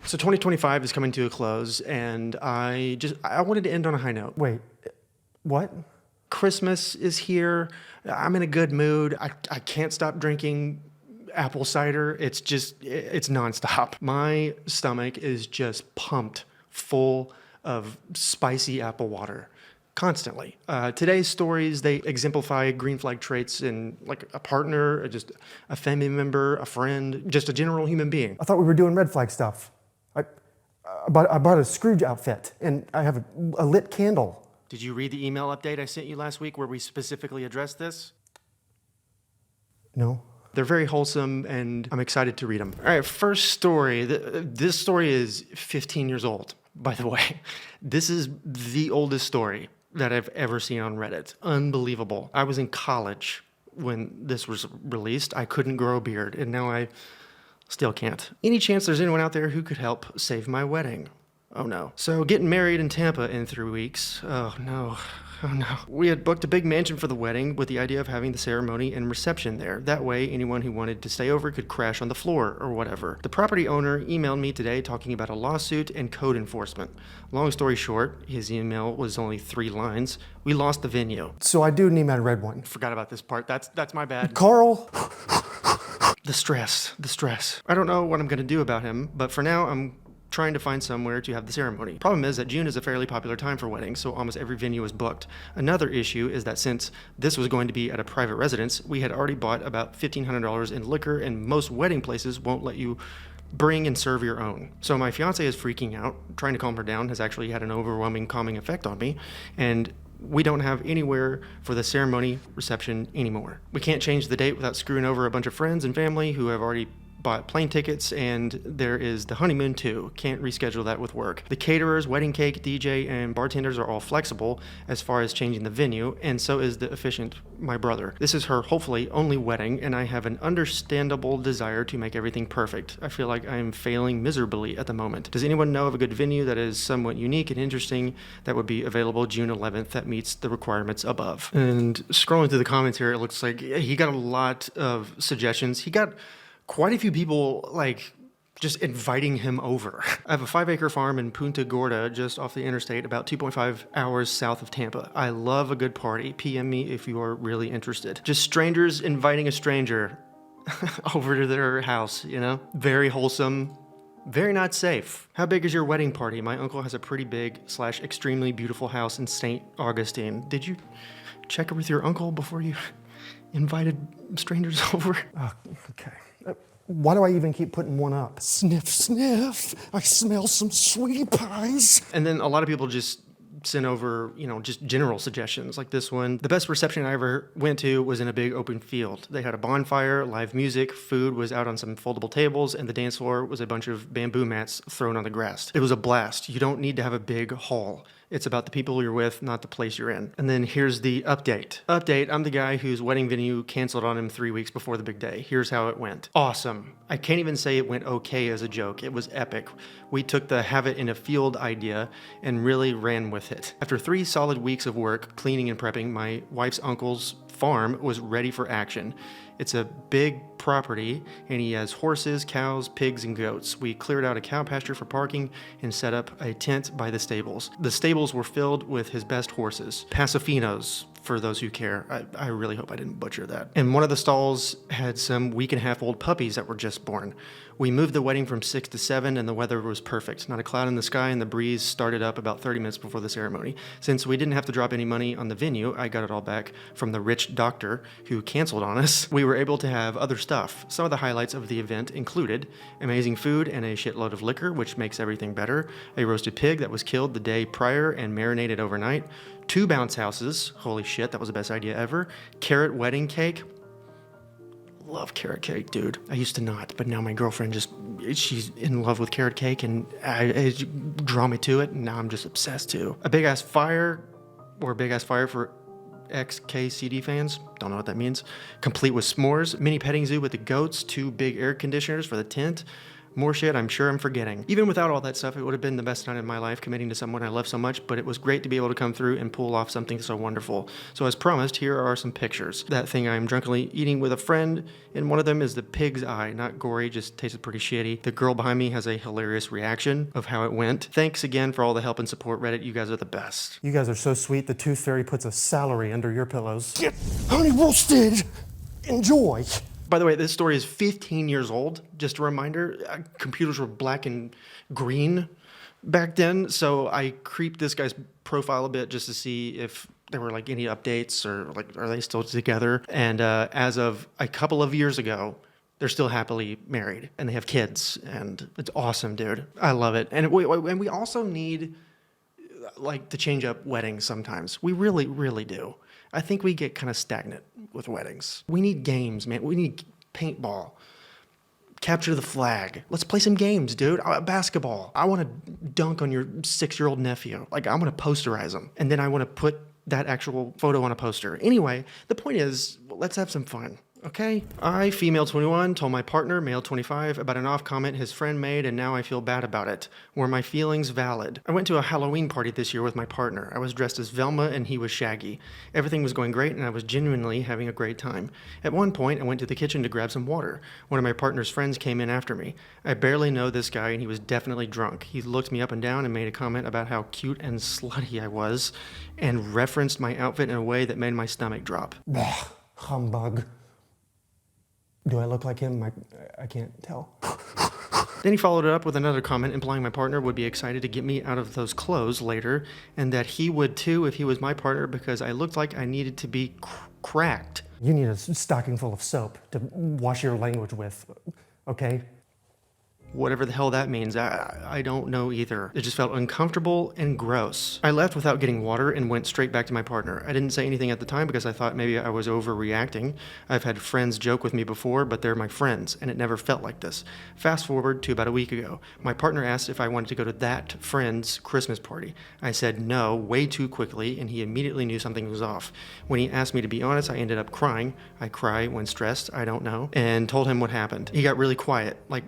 So 2025 is coming to a close, and I wanted to end on a high note. Wait, what? Christmas is here. I'm in a good mood. I can't stop drinking apple cider. It's nonstop. My stomach is just pumped full of spicy apple water constantly. Today's stories, they exemplify green flag traits in like a partner, just a family member, a friend, just a general human being. I thought we were doing red flag stuff. I bought a Scrooge outfit, and I have a lit candle. Did you read the email update I sent you last week where we specifically addressed this? No. They're very wholesome, and I'm excited to read them. All right, first story. This story is 15 years old, by the way. This is the oldest story that I've ever seen on Reddit. Unbelievable. I was in college when this was released. I couldn't grow a beard, and now I still can't. Any chance there's anyone out there who could help save my wedding? Oh no. So getting married in Tampa in 3 weeks. Oh no. Oh no. We had booked a big mansion for the wedding with the idea of having the ceremony and reception there. That way, anyone who wanted to stay over could crash on the floor or whatever. The property owner emailed me today talking about a lawsuit and code enforcement. Long story short, his email was only 3 lines. We lost the venue. So I do need my red one. Forgot about this part. That's my bad. Carl? The stress. I don't know what I'm going to do about him, but for now, I'm trying to find somewhere to have the ceremony. Problem is that June is a fairly popular time for weddings, so almost every venue is booked. Another issue is that since this was going to be at a private residence, we had already bought about $1,500 in liquor, and most wedding places won't let you bring and serve your own. So my fiance is freaking out. Trying to calm her down has actually had an overwhelming calming effect on me, and we don't have anywhere for the ceremony reception anymore. We can't change the date without screwing over a bunch of friends and family who have already bought plane tickets, and there is the honeymoon too. Can't reschedule that with work. The caterers, wedding cake, DJ, and bartenders are all flexible as far as changing the venue, and so is the officiant, my brother. This is her hopefully only wedding, and I have an understandable desire to make everything perfect. I feel like I am failing miserably at the moment. Does anyone know of a good venue that is somewhat unique and interesting that would be available June 11th that meets the requirements above? And scrolling through the comments here, it looks like he got a lot of suggestions. He got quite a few people just inviting him over. I have a 5-acre farm in Punta Gorda, just off the interstate, about 2.5 hours south of Tampa. I love a good party. PM me if you are really interested. Just strangers inviting a stranger over to their house, you know? Very wholesome. Very not safe. How big is your wedding party? My uncle has a pretty big / extremely beautiful house in St. Augustine. Did you check with your uncle before you invited strangers over? Okay. Why do I even keep putting one up? Sniff, sniff. I smell some sweetie pies. And then a lot of people just sent over, just general suggestions like this one. The best reception I ever went to was in a big open field. They had a bonfire, live music, food was out on some foldable tables, and the dance floor was a bunch of bamboo mats thrown on the grass. It was a blast. You don't need to have a big hall. It's about the people you're with, not the place you're in. And then here's the update. I'm the guy whose wedding venue canceled on him 3 weeks before the big day. Here's how it went. Awesome. I can't even say it went okay as a joke. It was epic. We took the have it in a field idea and really ran with it. After 3 solid weeks of work, cleaning and prepping, my wife's uncle's farm was ready for action. It's a big property, and he has horses, cows, pigs, and goats. We cleared out a cow pasture for parking and set up a tent by the stables. The stables were filled with his best horses, Pasafinos, for those who care. I really hope I didn't butcher that. And one of the stalls had some week-and-a-half-old puppies that were just born. We moved the wedding from 6 to 7, and the weather was perfect. Not a cloud in the sky, and the breeze started up about 30 minutes before the ceremony. Since we didn't have to drop any money on the venue, I got it all back from the rich doctor who canceled on us. We were able to have other stuff. Some of the highlights of the event included amazing food and a shitload of liquor, which makes everything better, a roasted pig that was killed the day prior and marinated overnight, 2 bounce houses, holy shit, that was the best idea ever, carrot wedding cake. Love carrot cake, dude. I used to not, but now my girlfriend she's in love with carrot cake, and it draw me to it, and now I'm just obsessed too. A big ass fire for XKCD fans, don't know what that means, complete with s'mores, mini petting zoo with the goats, 2 big air conditioners for the tent, More shit I'm sure I'm forgetting. Even without all that stuff, it would have been the best night of my life committing to someone I love so much, but it was great to be able to come through and pull off something so wonderful. So as promised, here are some pictures. That thing I'm drunkenly eating with a friend, and one of them is the pig's eye. Not gory, just tasted pretty shitty. The girl behind me has a hilarious reaction of how it went. Thanks again for all the help and support, Reddit. You guys are the best. You guys are so sweet. The Tooth Fairy puts a salary under your pillows. Get honey roasted. Enjoy. By the way, this story is 15 years old. Just a reminder, computers were black and green back then, so I creeped this guy's profile a bit just to see if there were like any updates or like are they still together. And as of a couple of years ago, they're still happily married and they have kids, and it's awesome, dude. I love it. And we also need like to change up weddings sometimes. We really, really do. I think we get kind of stagnant with weddings. We need games, man. We need paintball. Capture the flag. Let's play some games, dude. Basketball. I want to dunk on your 6-year-old nephew. Like, I want to posterize him. And then I want to put that actual photo on a poster. Anyway, the point is, let's have some fun. Okay? I, female 21, told my partner, male 25, about an off comment his friend made, and now I feel bad about it. Were my feelings valid? I went to a Halloween party this year with my partner. I was dressed as Velma and he was Shaggy. Everything was going great and I was genuinely having a great time. At one point, I went to the kitchen to grab some water. One of my partner's friends came in after me. I barely know this guy and he was definitely drunk. He looked me up and down and made a comment about how cute and slutty I was and referenced my outfit in a way that made my stomach drop. Bah, humbug. Do I look like him? I can't tell. Then he followed it up with another comment implying my partner would be excited to get me out of those clothes later, and that he would too if he was my partner because I looked like I needed to be cracked. You need a stocking full of soap to wash your language with, okay? Whatever the hell that means, I don't know either. It just felt uncomfortable and gross. I left without getting water and went straight back to my partner. I didn't say anything at the time because I thought maybe I was overreacting. I've had friends joke with me before, but they're my friends, and it never felt like this. Fast forward to about a week ago. My partner asked if I wanted to go to that friend's Christmas party. I said no way too quickly, and he immediately knew something was off. When he asked me to be honest, I ended up crying. I cry when stressed, I don't know, and told him what happened. He got really quiet, like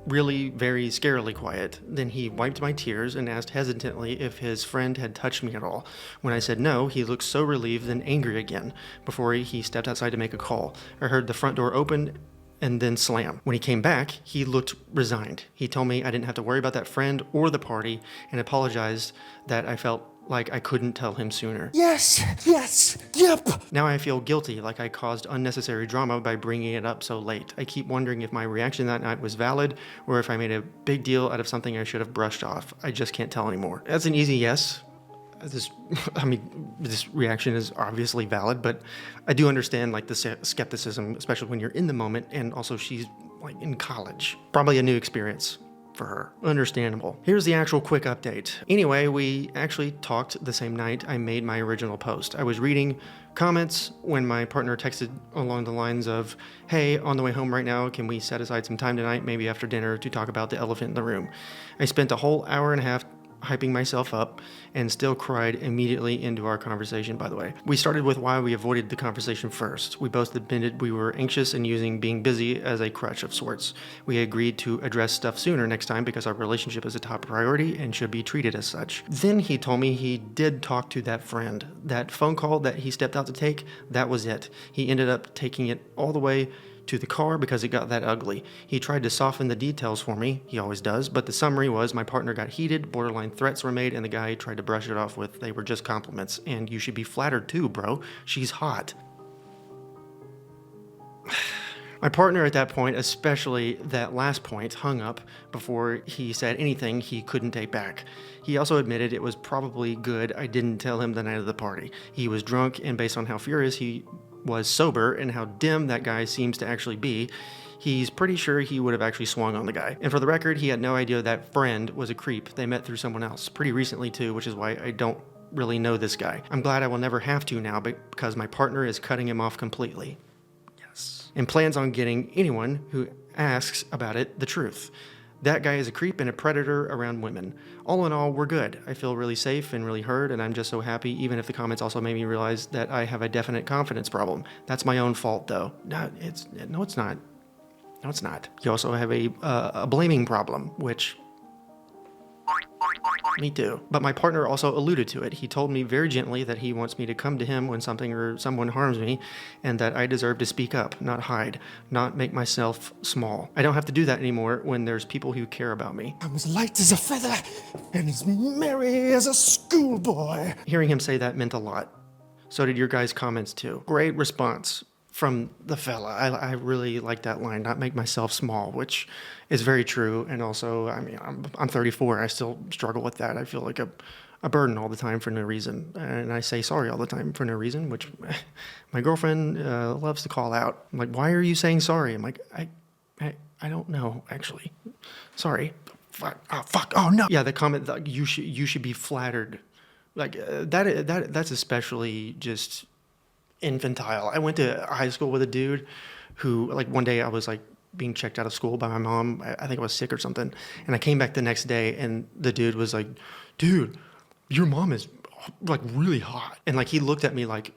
really very scarily quiet. Then he wiped my tears and asked hesitantly if his friend had touched me at all. When I said no, he looked so relieved then angry again before he stepped outside to make a call. I heard the front door open and then slam. When he came back, he looked resigned. He told me I didn't have to worry about that friend or the party and apologized that I felt like I couldn't tell him sooner. Yes, yep. Now I feel guilty, like I caused unnecessary drama by bringing it up so late. I keep wondering if my reaction that night was valid or if I made a big deal out of something I should have brushed off. I just can't tell anymore. That's an easy yes. This reaction is obviously valid, but I do understand like the skepticism, especially when you're in the moment, and also she's like in college. Probably a new experience for her. Understandable. Here's the actual quick update. Anyway, we actually talked the same night I made my original post. I was reading comments when my partner texted along the lines of, hey, on the way home right now, can we set aside some time tonight, maybe after dinner, to talk about the elephant in the room? I spent a whole hour and a half hyping myself up and still cried immediately into our conversation, by the way. We started with why we avoided the conversation first. We both admitted we were anxious and using being busy as a crutch of sorts. We agreed to address stuff sooner next time because our relationship is a top priority and should be treated as such. Then he told me he did talk to that friend. That phone call that he stepped out to take, that was it. He ended up taking it all the way to the car because it got that ugly. He tried to soften the details for me, he always does, but the summary was my partner got heated, borderline threats were made, and the guy tried to brush it off with they were just compliments. And you should be flattered too, bro. She's hot. My partner at that point, especially that last point, hung up before he said anything he couldn't take back. He also admitted it was probably good I didn't tell him the night of the party. He was drunk, and based on how furious he was sober and how dim that guy seems to actually be, he's pretty sure he would have actually swung on the guy. And for the record, he had no idea that friend was a creep. They met through someone else, pretty recently too, which is why I don't really know this guy. I'm glad I will never have to now because my partner is cutting him off completely. Yes. And plans on getting anyone who asks about it the truth. That guy is a creep and a predator around women. All in all, we're good. I feel really safe and really heard, and I'm just so happy, even if the comments also made me realize that I have a definite confidence problem. That's my own fault, though. No, it's not. No, it's not. You also have a blaming problem, which... Me too. But my partner also alluded to it. He told me very gently that he wants me to come to him when something or someone harms me, and that I deserve to speak up, not hide, not make myself small. I don't have to do that anymore when there's people who care about me. I'm as light as a feather and as merry as a schoolboy. Hearing him say that meant a lot. So did your guys' comments too. Great response from the fella. I really like that line, not make myself small, which is very true. And also, I mean, I'm 34. I still struggle with that. I feel like a burden all the time for no reason. And I say sorry all the time for no reason, which my girlfriend loves to call out. I'm like, why are you saying sorry? I'm like, I don't know, actually. Sorry. Fuck. Oh, no. Yeah, the comment, like, you should be flattered. Like, that's especially just infantile. I went to high school with a dude who, like, one day I was like being checked out of school by my mom. I think I was sick or something. And I came back the next day and the dude was like, dude, your mom is like really hot. And like, he looked at me like,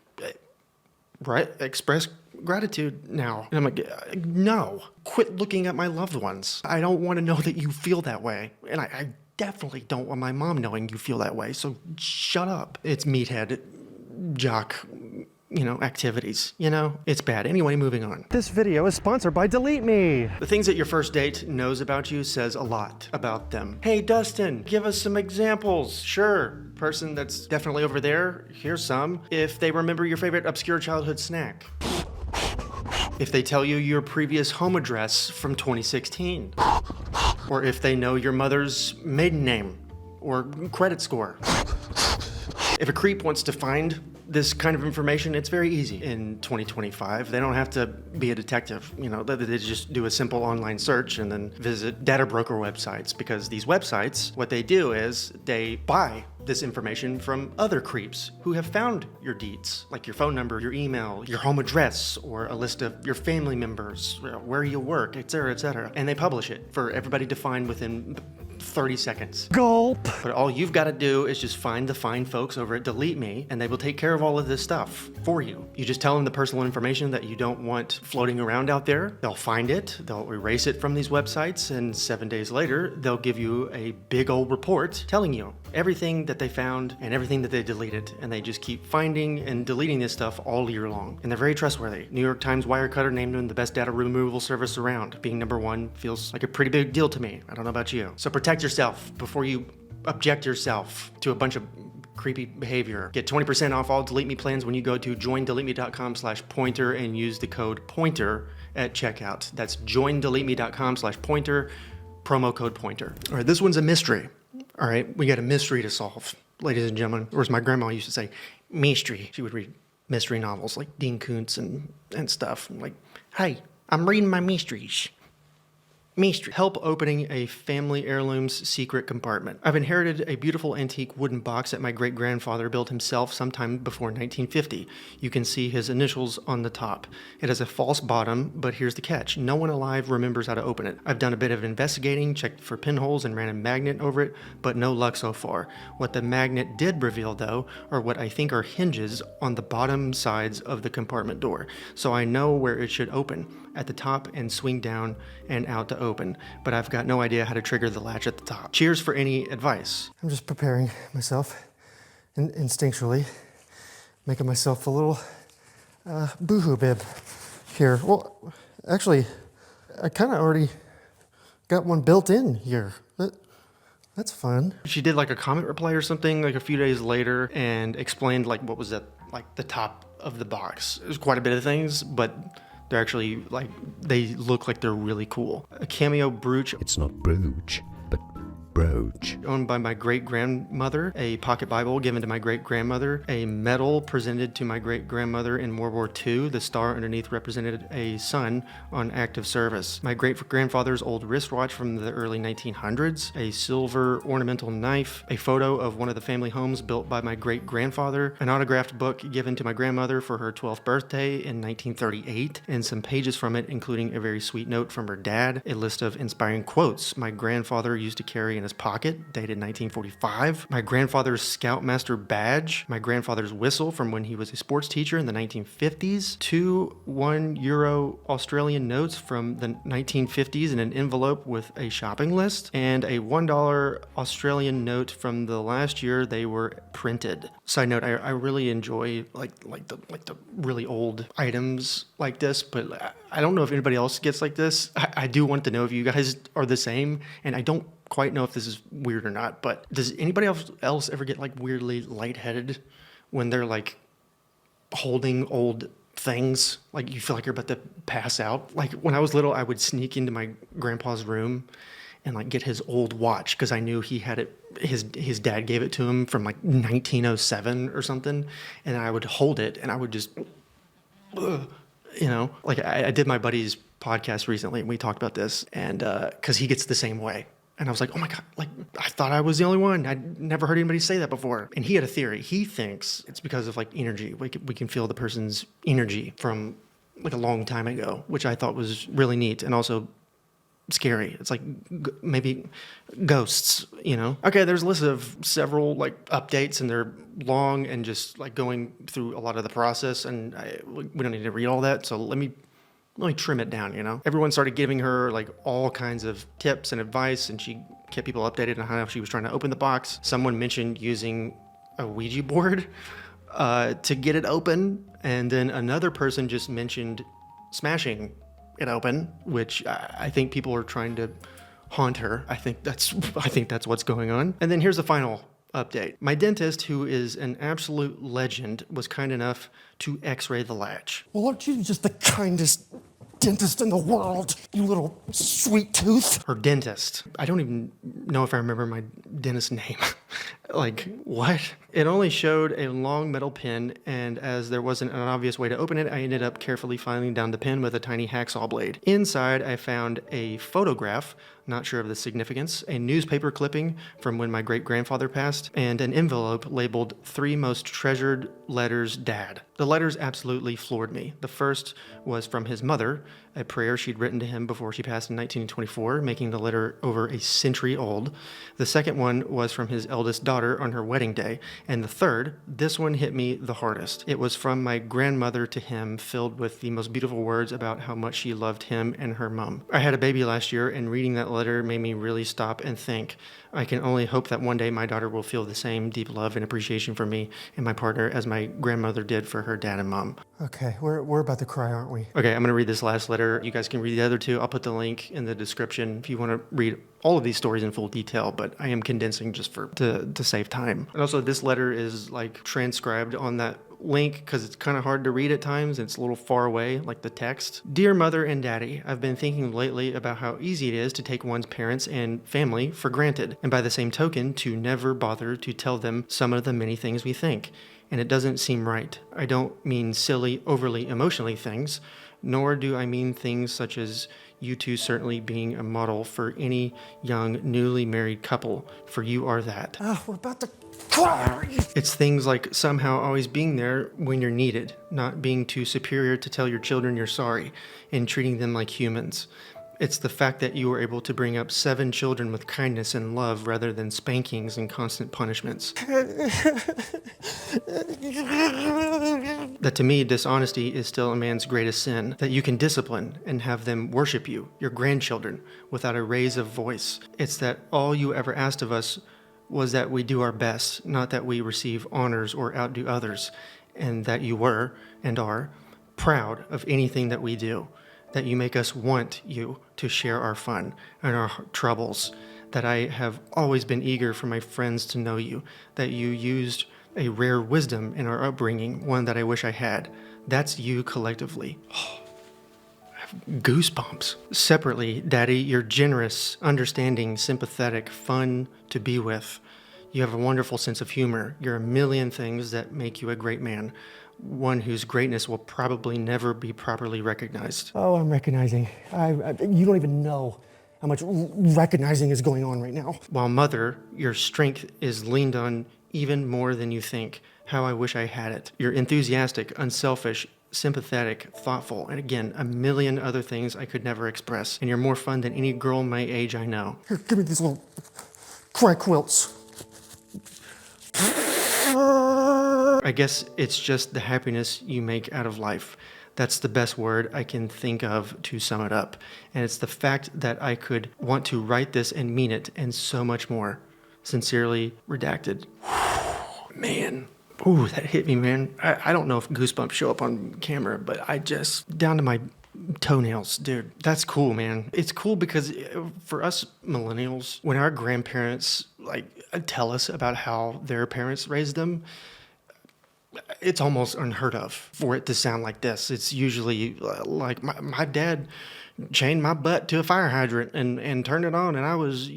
right, express gratitude now. And I'm like, no, quit looking at my loved ones. I don't want to know that you feel that way. And I definitely don't want my mom knowing you feel that way. So shut up. It's meathead jock, activities, it's bad. Anyway, moving on. This video is sponsored by Delete Me. The things that your first date knows about you says a lot about them. Hey, Dustin, give us some examples. Sure. Person that's definitely over there, here's some. If they remember your favorite obscure childhood snack. If they tell you your previous home address from 2016. Or if they know your mother's maiden name or credit score. If a creep wants to find this kind of information, it's very easy. In 2025, they don't have to be a detective. They just do a simple online search and then visit data broker websites, because these websites, what they do is they buy this information from other creeps who have found your deeds, like your phone number, your email, your home address, or a list of your family members, where you work, etc., etc. And they publish it for everybody to find within 30 seconds. Gulp. But all you've got to do is just find the fine folks over at Delete Me, and they will take care of all of this stuff for you. You just tell them the personal information that you don't want floating around out there. They'll find it, they'll erase it from these websites, and 7 days later, they'll give you a big old report telling you everything that they found and everything that they deleted. And they just keep finding and deleting this stuff all year long. And they're very trustworthy. New York Times Wirecutter named them the best data removal service around. Being number one feels like a pretty big deal to me. I don't know about you. So protect yourself before you object yourself to a bunch of creepy behavior. Get 20% off all Delete Me plans when you go to joindeleteme.com/pointer and use the code POINTER at checkout. That's joindeleteme.com/pointer, promo code POINTER. All right, this one's a mystery. All right, we got a mystery to solve, ladies and gentlemen. Or as my grandma used to say, mystery. She would read mystery novels like Dean Koontz and stuff. I'm like, hey, I'm reading my mysteries. Mystery. Help opening a family heirloom's secret compartment. I've inherited a beautiful antique wooden box that my great-grandfather built himself sometime before 1950. You can see his initials on the top. It has a false bottom, but here's the catch. No one alive remembers how to open it. I've done a bit of investigating, checked for pinholes, and ran a magnet over it, but no luck so far. What the magnet did reveal, though, are what I think are hinges on the bottom sides of the compartment door. So I know where it should open, at the top and swing down and out to open, but I've got no idea how to trigger the latch at the top. Cheers for any advice. I'm just preparing myself instinctually, making myself a little boohoo bib here. Well, actually, I kind of already got one built in here. That's fun. She did like a comment reply or something like a few days later and explained like what was at like the top of the box. There's quite a bit of things, but they're actually like, they look like they're really cool. A cameo brooch. It's not brooch, but brooch. Owned by my great-grandmother. A pocket Bible given to my great-grandmother. A medal presented to my great-grandmother in World War II. The star underneath represented a son on active service. My great-grandfather's old wristwatch from the early 1900s. A silver ornamental knife. A photo of one of the family homes built by my great-grandfather. An autographed book given to my grandmother for her 12th birthday in 1938. And some pages from it, including a very sweet note from her dad. A list of inspiring quotes my grandfather used to carry in a his pocket, dated 1945, my grandfather's Scoutmaster badge, my grandfather's whistle from when he was a sports teacher in the 1950s, 2 €1 Australian notes from the 1950s in an envelope with a shopping list, and a $1 Australian note from the last year they were printed. Side note, I really enjoy like the really old items like this, but I don't know if anybody else gets like this. I do want to know if you guys are the same, and I don't quite know if this is weird or not, but does anybody else ever get like weirdly lightheaded when they're like holding old things? Like you feel like you're about to pass out? Like when I was little, I would sneak into my grandpa's room and like get his old watch because I knew he had it. His dad gave it to him from like 1907 or something, and I would hold it and I would just, like I did my buddy's podcast recently and we talked about this, and because he gets the same way. And I was like, oh my God, like I thought I was the only one. I'd never heard anybody say that before. And he had a theory. He thinks it's because of like energy. We can feel the person's energy from like a long time ago, which I thought was really neat and also scary. It's like maybe ghosts, Okay, there's a list of several like updates, and they're long and just like going through a lot of the process. And we don't need to read all that. So let me trim it down, Everyone started giving her like all kinds of tips and advice, and she kept people updated on how she was trying to open the box. Someone mentioned using a Ouija board to get it open, and then another person just mentioned smashing it open, which I think people are trying to haunt her. I think that's what's going on. And then here's the final update. My dentist, who is an absolute legend, was kind enough to x-ray the latch. Well, aren't you just the kindest dentist in the world, you little sweet tooth? Her dentist. I don't even know if I remember my dentist's name. Like, what? It only showed a long metal pin, and as there wasn't an obvious way to open it, I ended up carefully filing down the pin with a tiny hacksaw blade. Inside, I found a photograph, not sure of the significance, a newspaper clipping from when my great-grandfather passed, and an envelope labeled 3 most treasured letters, Dad. The letters absolutely floored me. The first was from his mother, a prayer she'd written to him before she passed in 1924, making the letter over a century old. The second one was from his eldest daughter on her wedding day. And the third, this one hit me the hardest. It was from my grandmother to him, filled with the most beautiful words about how much she loved him and her mom. I had a baby last year, and reading that letter made me really stop and think. I can only hope that one day my daughter will feel the same deep love and appreciation for me and my partner as my grandmother did for her dad and mom. Okay, we're about to cry, aren't we? Okay, I'm going to read this last letter. You guys can read the other 2. I'll put the link in the description if you want to read all of these stories in full detail, but I am condensing just to save time. And also, this letter is like transcribed on that link because it's kind of hard to read at times. It's a little far away, like the text. Dear Mother and Daddy, I've been thinking lately about how easy it is to take one's parents and family for granted, and by the same token, to never bother to tell them some of the many things we think. And it doesn't seem right. I don't mean silly, overly emotionally things, nor do I mean things such as you two certainly being a model for any young, newly married couple, for you are that. Oh, we're about to cry. It's things like somehow always being there when you're needed, not being too superior to tell your children you're sorry, and treating them like humans. It's the fact that you were able to bring up 7 children with kindness and love rather than spankings and constant punishments. That to me, dishonesty is still a man's greatest sin. That you can discipline and have them worship you, your grandchildren, without a raise of voice. It's that all you ever asked of us was that we do our best, not that we receive honors or outdo others, and that you were, and are, proud of anything that we do. That you make us want you to share our fun and our troubles, that I have always been eager for my friends to know you, that you used a rare wisdom in our upbringing, one that I wish I had. That's you collectively. Oh, I have goosebumps. Separately, Daddy, you're generous, understanding, sympathetic, fun to be with. You have a wonderful sense of humor. You're a million things that make you a great man. One whose greatness will probably never be properly recognized. Oh, I'm recognizing. You don't even know how much recognizing is going on right now. While Mother, your strength is leaned on even more than you think. How I wish I had it. You're enthusiastic, unselfish, sympathetic, thoughtful, and again, a million other things I could never express. And you're more fun than any girl my age I know. Here, give me these little cry quilts. I guess it's just the happiness you make out of life. That's the best word I can think of to sum it up. And it's the fact that I could want to write this and mean it and so much more. Sincerely, redacted. Man. Ooh, that hit me, man. I don't know if goosebumps show up on camera, but I just, down to my toenails, dude. That's cool, man. It's cool because for us millennials, when our grandparents like tell us about how their parents raised them, it's almost unheard of for it to sound like this. It's usually like my dad chained my butt to a fire hydrant and turned it on, and I was,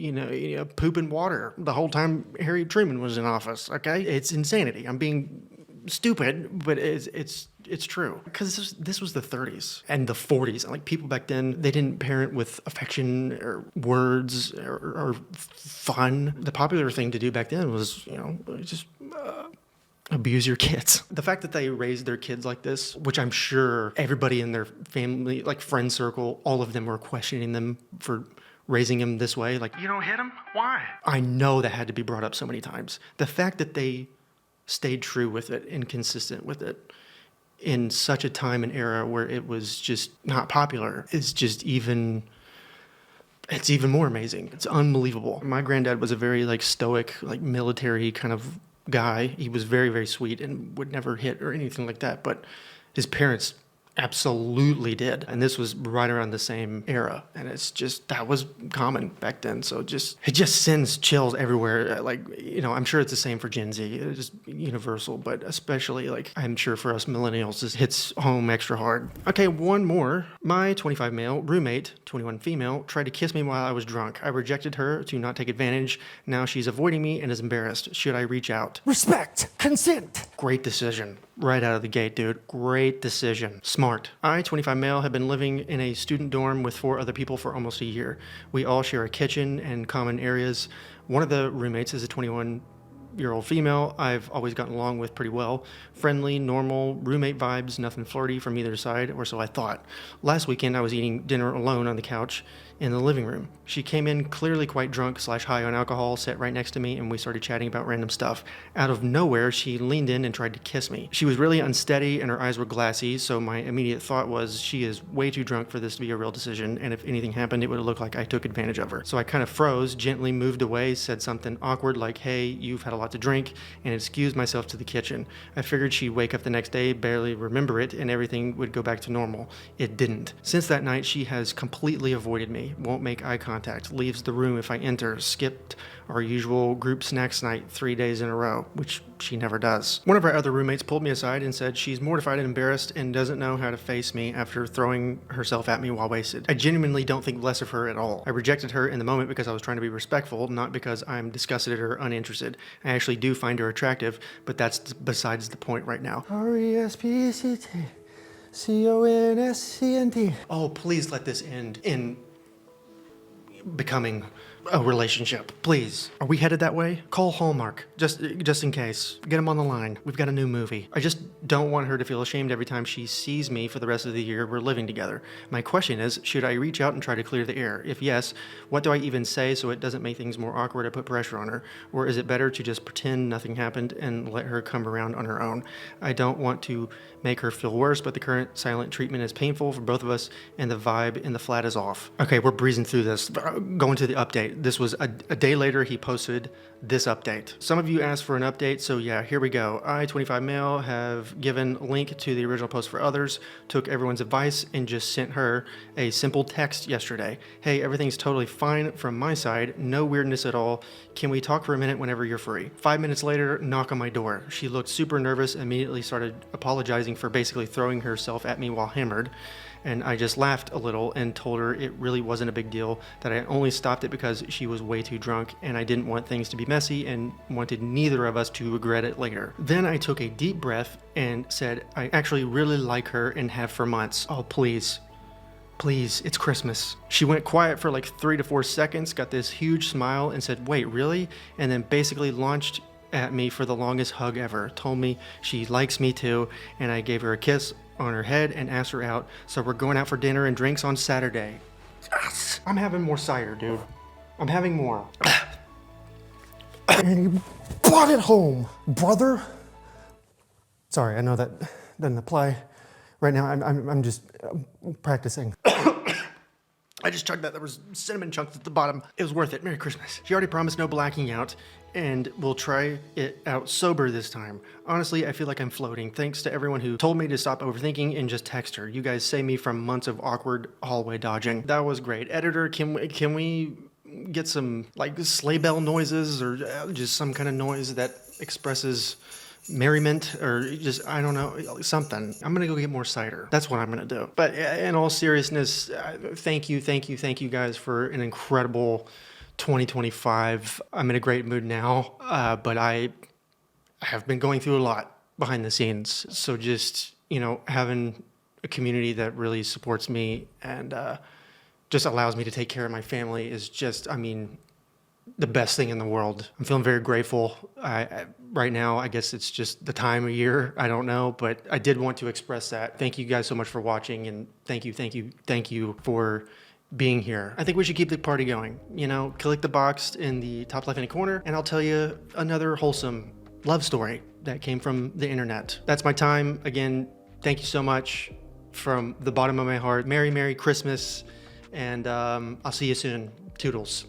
pooping water the whole time Harry Truman was in office. Okay, it's insanity. I'm being stupid, but it's true, because this was the 30s and the 40s. Like, people back then, they didn't parent with affection or words or fun. The popular thing to do back then was, just abuse your kids. The fact that they raised their kids like this, which I'm sure everybody in their family, like friend circle, all of them were questioning them for raising him this way. Like, you don't hit him? Why? I know that had to be brought up so many times. The fact that they stayed true with it and consistent with it in such a time and era where it was just not popular is just it's even more amazing. It's unbelievable. My granddad was a very stoic, military kind of guy. He was very, very sweet and would never hit or anything like that, but his parents absolutely did. And this was right around the same era. And that was common back then. So it just sends chills everywhere. I'm sure it's the same for Gen Z. It's just universal, but especially I'm sure for us millennials, this hits home extra hard. Okay, one more. My 25 male roommate, 21 female, tried to kiss me while I was drunk. I rejected her to not take advantage. Now she's avoiding me and is embarrassed. Should I reach out? Respect. Consent. Great decision. Right out of the gate, dude. Great decision. Smart. I, 25 male, have been living in a student dorm with 4 other people for almost a year. We all share a kitchen and common areas. One of the roommates is a 21-year-old female I've always gotten along with pretty well. Friendly, normal, roommate vibes, nothing flirty from either side, or so I thought. Last weekend, I was eating dinner alone on the couch in the living room. She came in clearly quite drunk / high on alcohol, sat right next to me, and we started chatting about random stuff. Out of nowhere, she leaned in and tried to kiss me. She was really unsteady and her eyes were glassy, so my immediate thought was she is way too drunk for this to be a real decision, and if anything happened, it would look like I took advantage of her. So I kind of froze, gently moved away, said something awkward like, hey, you've had a lot to drink, and excused myself to the kitchen. I figured she'd wake up the next day, barely remember it, and everything would go back to normal. It didn't. Since that night, she has completely avoided me, won't make eye contact, leaves the room if I enter, skipped our usual group snacks night 3 days in a row, which she never does. One of our other roommates pulled me aside and said she's mortified and embarrassed and doesn't know how to face me after throwing herself at me while wasted. I genuinely don't think less of her at all. I rejected her in the moment because I was trying to be respectful, not because I'm disgusted or uninterested. I actually do find her attractive, but that's besides the point right now. RESPECT CONSCENT. Oh, please let this end in becoming a relationship, please. Are we headed that way? Call Hallmark, just in case. Get them on the line. We've got a new movie. I just don't want her to feel ashamed every time she sees me for the rest of the year we're living together. My question is, should I reach out and try to clear the air? If yes, what do I even say so it doesn't make things more awkward or put pressure on her? Or is it better to just pretend nothing happened and let her come around on her own? I don't want to make her feel worse, but the current silent treatment is painful for both of us, and the vibe in the flat is off. Okay, we're breezing through this. Going to the update. This was a day later, he posted this update. Some of you asked for an update, so yeah, here we go. I, 25 male, have given link to the original post for others, took everyone's advice, and just sent her a simple text yesterday. Hey, everything's totally fine from my side, no weirdness at all. Can we talk for a minute whenever you're free? 5 minutes later, knock on my door. She looked super nervous, immediately started apologizing for basically throwing herself at me while hammered. And I just laughed a little and told her it really wasn't a big deal, that I only stopped it because she was way too drunk and I didn't want things to be messy and wanted neither of us to regret it later. Then I took a deep breath and said, I actually really like her and have for months. Oh, please. Please, it's Christmas. She went quiet for like 3 to 4 seconds, got this huge smile and said, wait, really? And then basically launched at me for the longest hug ever. Told me she likes me too, and I gave her a kiss on her head and asked her out. So we're going out for dinner and drinks on Saturday. Yes! I'm having more cider, dude. I'm having more. and he brought it home. Brother, Sorry, I know that doesn't apply right now. I'm just practicing. I just chugged that. There was cinnamon chunks at the bottom. It was worth it. Merry Christmas. She already promised no blacking out, and we'll try it out sober this time. Honestly, I feel like I'm floating. Thanks to everyone who told me to stop overthinking and just text her. You guys saved me from months of awkward hallway dodging. That was great. Editor, can we get some like sleigh bell noises or just some kind of noise that expresses merriment or just, I don't know, something. I'm gonna go get more cider. That's what I'm gonna do. But in all seriousness, thank you guys for an incredible 2025. I'm in a great mood now, but I have been going through a lot behind the scenes. So just, having a community that really supports me and just allows me to take care of my family is just, the best thing in the world. I'm feeling very grateful. Right now, I guess it's just the time of year. I don't know, but I did want to express that. Thank you guys so much for watching, and thank you for being here. I think we should keep the party going. Click the box in the top left-hand corner, and I'll tell you another wholesome love story that came from the internet. That's my time. Again, thank you so much from the bottom of my heart. Merry Christmas, and I'll see you soon. Toodles.